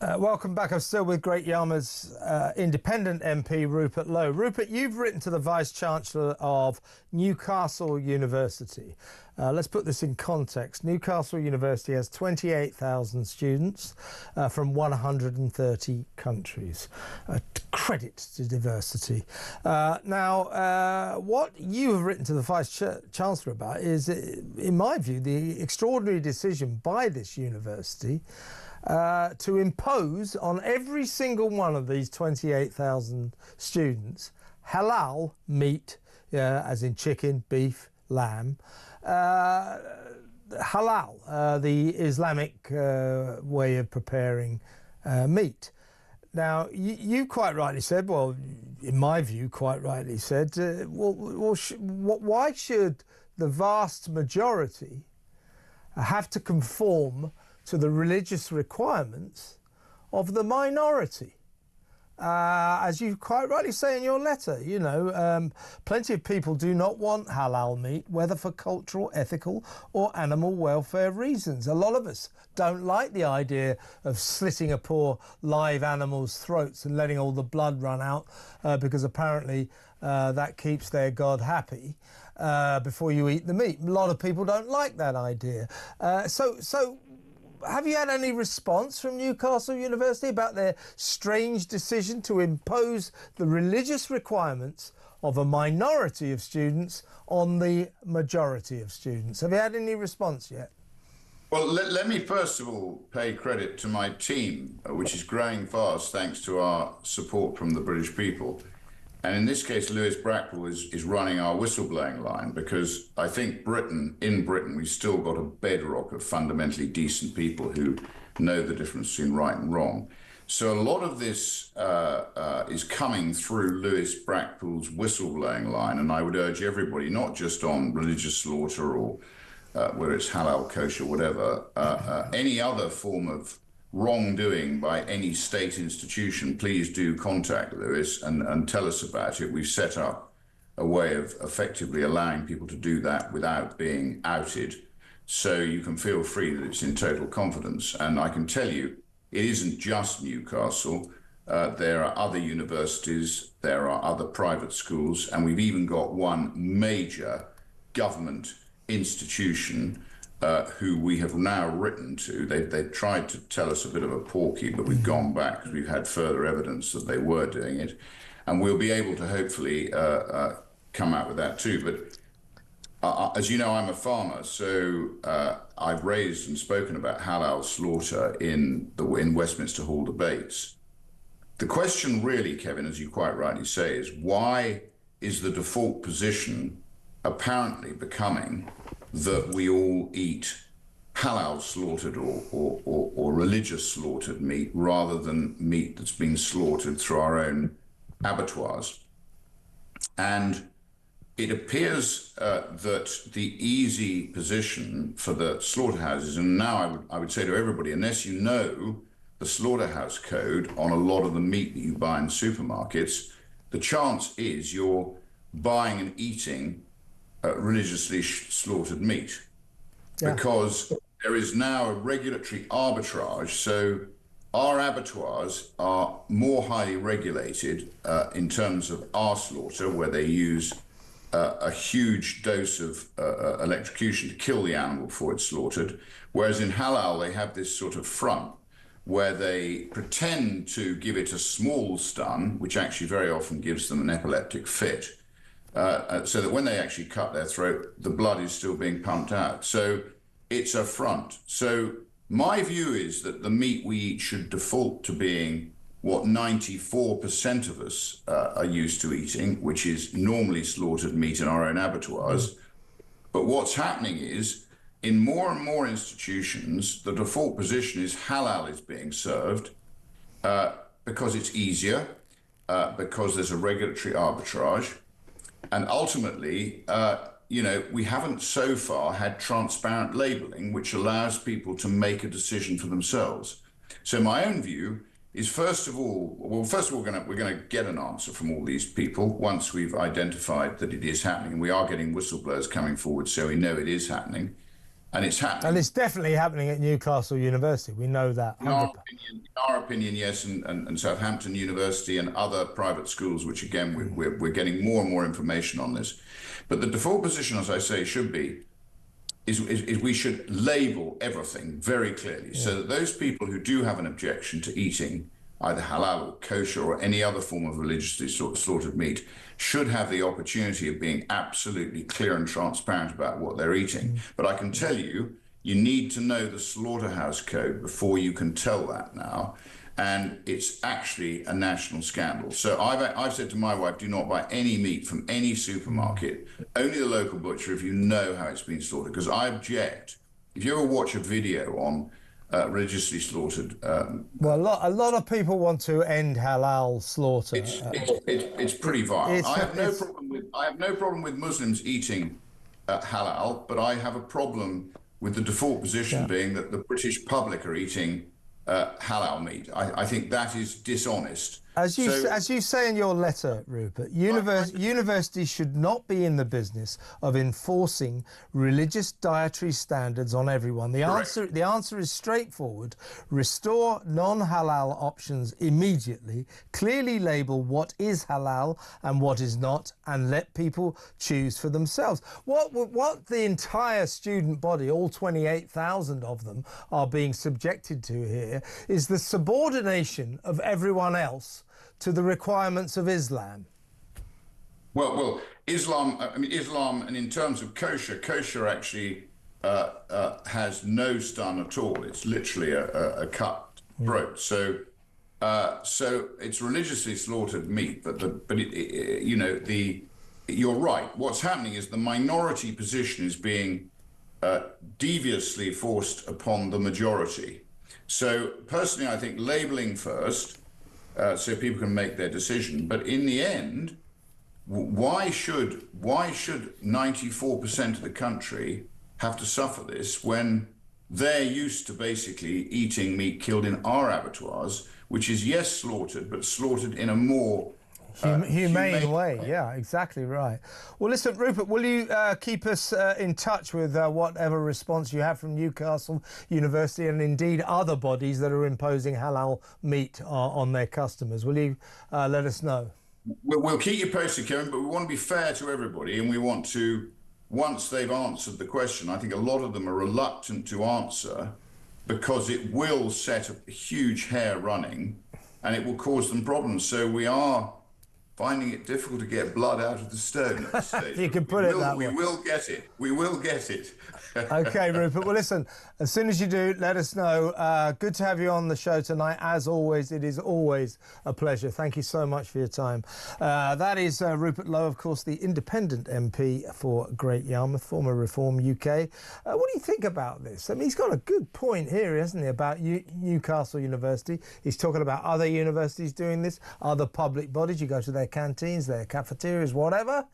Welcome back. I'm still with Great Yarmouth's independent MP Rupert Lowe. Rupert, you've written to the Vice-Chancellor of Newcastle University. Let's put this in context. Newcastle University has 28,000 students from 130 countries. Credit to diversity. Now, what you have written to the Vice-Chancellor about is, in my view, the extraordinary decision by this university to impose on every single one of these 28,000 students halal meat, as in chicken, beef, lamb, halal, the Islamic way of preparing meat. Now, you quite rightly said, well, in my view, quite rightly said, why should the vast majority have to conform to the religious requirements of the minority? As you quite rightly say in your letter, you know, plenty of people do not want halal meat, whether for cultural, ethical or animal welfare reasons. A lot of us don't like the idea of slitting a poor live animal's throats and letting all the blood run out, because apparently that keeps their God happy before you eat the meat. A lot of people don't like that idea. So have you had any response from Newcastle University about their strange decision to impose the religious requirements of a minority of students on the majority of students? Have you had any response yet? Well, let me first of all pay credit to my team, which is growing fast thanks to our support from the British people. And in this case, Lewis Bracknell is running our whistleblowing line, because I think in Britain, we've still got a bedrock of fundamentally decent people who know the difference between right and wrong. So a lot of this is coming through Lewis Bracknell's whistleblowing line. And I would urge everybody, not just on religious slaughter or whether it's halal, kosher, whatever, any other form of wrongdoing by any state institution, please do contact Lewis and tell us about it. We've set up a way of effectively allowing people to do that without being outed. So you can feel free that it's in total confidence. And I can tell you, it isn't just Newcastle. There are other universities, there are other private schools, and we've even got one major government institution who we have now written to. They've tried to tell us a bit of a porky, but we've gone back because we've had further evidence that they were doing it. And we'll be able to hopefully come out with that too. But as you know, I'm a farmer, so I've raised and spoken about halal slaughter in Westminster Hall debates. The question really, Kevin, as you quite rightly say, is why is the default position apparently becoming that we all eat halal slaughtered or religious slaughtered meat rather than meat that's been slaughtered through our own abattoirs? And it appears that the easy position for the slaughterhouses, and now I would say to everybody, unless you know the slaughterhouse code on a lot of the meat that you buy in supermarkets, the chance is you're buying and eating religiously slaughtered meat, because there is now a regulatory arbitrage. So our abattoirs are more highly regulated in terms of our slaughter, where they use a huge dose of electrocution to kill the animal before it's slaughtered, whereas in halal they have this sort of front where they pretend to give it a small stun, which actually very often gives them an epileptic fit. So that when they actually cut their throat, the blood is still being pumped out. So it's a front. So my view is that the meat we eat should default to being what 94% of us are used to eating, which is normally slaughtered meat in our own abattoirs. But what's happening is, in more and more institutions, the default position is halal is being served because it's easier, because there's a regulatory arbitrage. And ultimately, you know, we haven't so far had transparent labeling, which allows people to make a decision for themselves. So my own view is, first of all, we're going to get an answer from all these people once we've identified that it is happening. And we are getting whistleblowers coming forward, so we know it is happening. and it's happening. And it's definitely happening at Newcastle University. We know that. In our opinion, yes, and Southampton University and other private schools, which again, we're getting more and more information on this. But the default position, as I say, should be, is we should label everything very clearly, so that those people who do have an objection to eating either halal or kosher or any other form of religiously slaughtered meat should have the opportunity of being absolutely clear and transparent about what they're eating. But I can tell you, you need to know the slaughterhouse code before you can tell that now. And it's actually a national scandal. So I've said to my wife, do not buy any meat from any supermarket, only the local butcher if you know how it's been slaughtered. Because I object, if you ever watch a video on religiously slaughtered... well, a lot of people want to end halal slaughter. It's pretty vile. I have no problem with Muslims eating halal, but I have a problem with the default position being that the British public are eating halal meat. I think that is dishonest. As you say in your letter, Rupert, universities should not be in the business of enforcing religious dietary standards on everyone. The answer is straightforward. Restore non-halal options immediately, clearly label what is halal and what is not, and let people choose for themselves. What the entire student body, all 28,000 of them, are being subjected to here is the subordination of everyone else to the requirements of Islam. Well, Islam, and in terms of kosher actually has no stun at all. It's literally a cut throat. So it's religiously slaughtered meat, but you're right. What's happening is the minority position is being deviously forced upon the majority. So personally, I think labeling first, so people can make their decision. But in the end, why should 94% of the country have to suffer this when they're used to basically eating meat killed in our abattoirs, which is, yes, slaughtered, but slaughtered in a more humane way. Yeah, exactly right. Well, listen, Rupert, will you keep us in touch with whatever response you have from Newcastle University and indeed other bodies that are imposing halal meat on their customers? Will you let us know? We'll keep you posted, Kevin, but we want to be fair to everybody, and we want to, once they've answered the question, I think a lot of them are reluctant to answer because it will set a huge hair running and it will cause them problems. So we are finding it difficult to get blood out of the stone at this stage. You can put it that way. We will get it. We will get it. OK, Rupert. Well, listen, as soon as you do, let us know. Good to have you on the show tonight. As always, it is always a pleasure. Thank you so much for your time. That is Rupert Lowe, of course, the independent MP for Great Yarmouth, former Reform UK. What do you think about this? I mean, he's got a good point here, hasn't he, about Newcastle University. He's talking about other universities doing this, other public bodies. You go to their canteens, their cafeterias, whatever.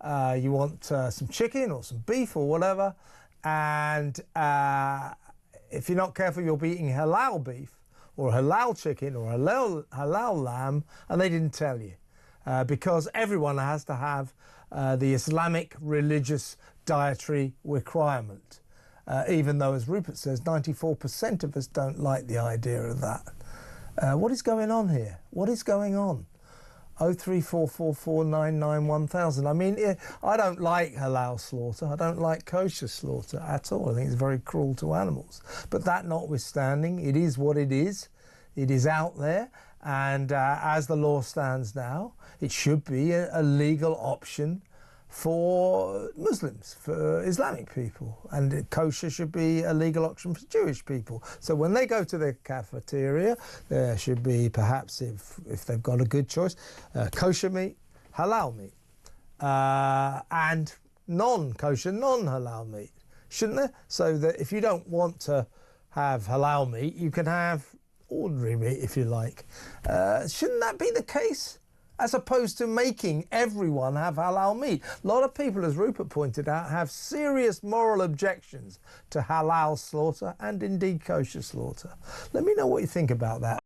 You want some chicken or some beef or whatever. And if you're not careful, you'll be eating halal beef or halal chicken or halal lamb, and they didn't tell you. Because everyone has to have the Islamic religious dietary requirement. Even though, as Rupert says, 94% of us don't like the idea of that. What is going on here? What is going on? 03444991000. I mean, I don't like halal slaughter. I don't like kosher slaughter at all. I think it's very cruel to animals. But that notwithstanding, it is what it is. It is out there. And as the law stands now, it should be a legal option for Muslims, for Islamic people, and kosher should be a legal option for Jewish people. So when they go to the cafeteria, there should be, perhaps, if they've got a good choice, kosher meat, halal meat, and non-kosher, non-halal meat, shouldn't there? So that if you don't want to have halal meat, you can have ordinary meat if you like. Shouldn't that be the case? As opposed to making everyone have halal meat. A lot of people, as Rupert pointed out, have serious moral objections to halal slaughter and indeed kosher slaughter. Let me know what you think about that.